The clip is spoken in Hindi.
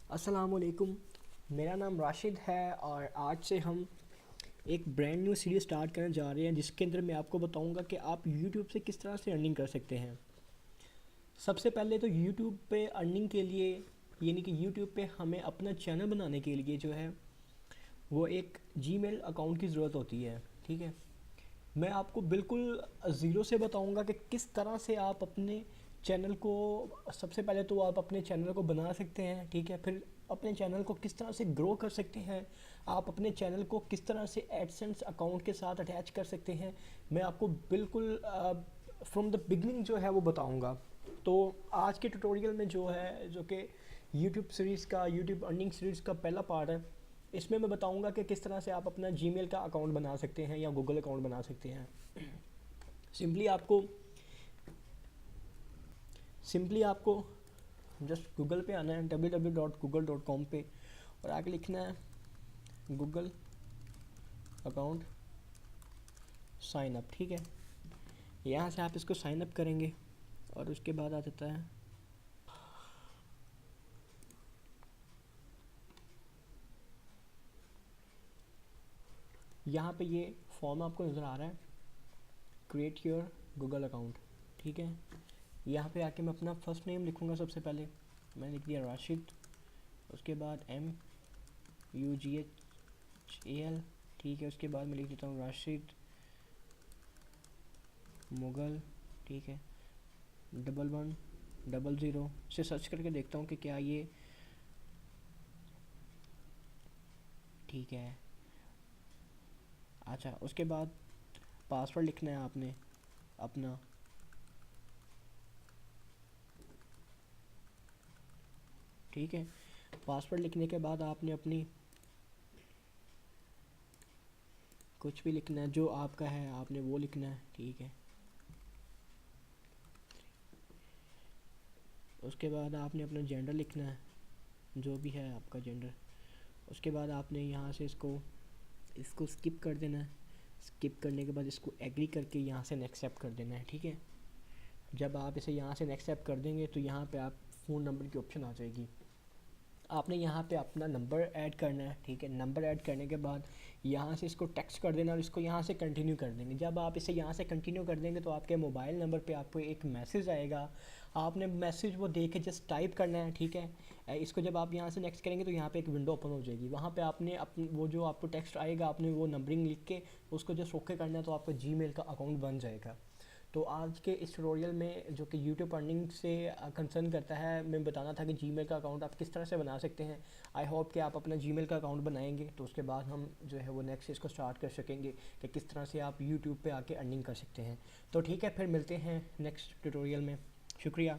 अस्सलामुअलैकुम। मेरा नाम राशिद है और आज से हम एक ब्रांड न्यू सीरीज़ स्टार्ट करने जा रहे हैं जिसके अंदर मैं आपको बताऊंगा कि आप यूट्यूब से किस तरह से अर्निंग कर सकते हैं। सबसे पहले तो यूट्यूब पे अर्निंग के लिए यानी कि यूट्यूब पे हमें अपना चैनल बनाने के लिए जो है वो एक जीमेल अकाउंट की ज़रूरत होती है। ठीक है, मैं आपको बिल्कुल ज़ीरो से बताऊंगा कि किस तरह से आप अपने चैनल को, सबसे पहले तो आप अपने चैनल को बना सकते हैं। ठीक है, फिर अपने चैनल को किस तरह से ग्रो कर सकते हैं, आप अपने चैनल को किस तरह से एडसेंस अकाउंट के साथ अटैच कर सकते हैं, मैं आपको बिल्कुल फ्रॉम द बिगनिंग जो है वो बताऊंगा। तो आज के ट्यूटोरियल में जो है, जो कि यूट्यूब सीरीज़ का, यूट्यूब अर्निंग सीरीज़ का पहला पार्ट है, इसमें मैं बताऊंगा कि किस तरह से आप अपना जीमेल का अकाउंट बना सकते हैं या गूगल अकाउंट बना सकते हैं। सिंपली आपको सिंपली आपको जस्ट गूगल पे आना है, www.google.com पे, और आगे लिखना है गूगल अकाउंट साइन अप। ठीक है, यहाँ से आप इसको साइन अप करेंगे और उसके बाद आ जाता है यहाँ पे ये फॉर्म आपको नज़र आ रहा है, क्रिएट योर गूगल अकाउंट। ठीक है, यहाँ पे आके मैं अपना फर्स्ट नेम लिखूँगा। सबसे पहले मैंने लिख दिया राशिद, उसके बाद MUGHAL। ठीक है, उसके बाद मैं लिख देता हूँ राशिद मुगल। ठीक है, 1100 से सर्च करके देखता हूँ कि क्या ये ठीक है। अच्छा, उसके बाद पासवर्ड लिखना है आपने अपना। ठीक है, पासवर्ड लिखने के बाद आपने अपनी कुछ भी लिखना है जो आपका है, आपने वो लिखना है। ठीक है, उसके बाद आपने अपना जेंडर लिखना है, जो भी है आपका जेंडर। उसके बाद आपने यहाँ से इसको इसको स्किप कर देना है। स्किप करने के बाद इसको एग्री करके यहाँ से नेक्स्ट स्टेप कर देना है। ठीक है, जब आप इसे यहाँ से नेक्स्ट स्टेप कर देंगे तो यहाँ पे आप फ़ोन नंबर की ऑप्शन आ जाएगी। आपने यहाँ पे अपना नंबर ऐड करना है। ठीक है, नंबर ऐड करने के बाद यहाँ से इसको टेक्स्ट कर देना और इसको यहाँ से कंटिन्यू कर देंगे। जब आप इसे यहाँ से कंटिन्यू कर देंगे तो आपके मोबाइल नंबर पे आपको एक मैसेज आएगा, आपने मैसेज वो देख के जस्ट टाइप करना है। ठीक है, इसको जब आप यहाँ से नेक्स्ट करेंगे तो यहाँ पे एक विंडो ओपन हो जाएगी। वहाँ पे आपने अपनी वो जो आपको टेक्स्ट आएगा, आपने वो नंबरिंग लिख के उसको जस्ट ओके करना है, तो आपका जीमेल का अकाउंट बन जाएगा। तो आज के इस ट्यूटोरियल में, जो कि यूट्यूब अर्निंग से कंसर्न करता है, मैं बताना था कि जीमेल का अकाउंट आप किस तरह से बना सकते हैं। आई होप कि आप अपना जीमेल का अकाउंट बनाएंगे तो उसके बाद हम जो है वो नेक्स्ट इसको स्टार्ट कर सकेंगे कि किस तरह से आप यूट्यूब पे आके अर्निंग कर सकते हैं। तो ठीक है, फिर मिलते हैं नेक्स्ट ट्यूटोरियल में। शुक्रिया।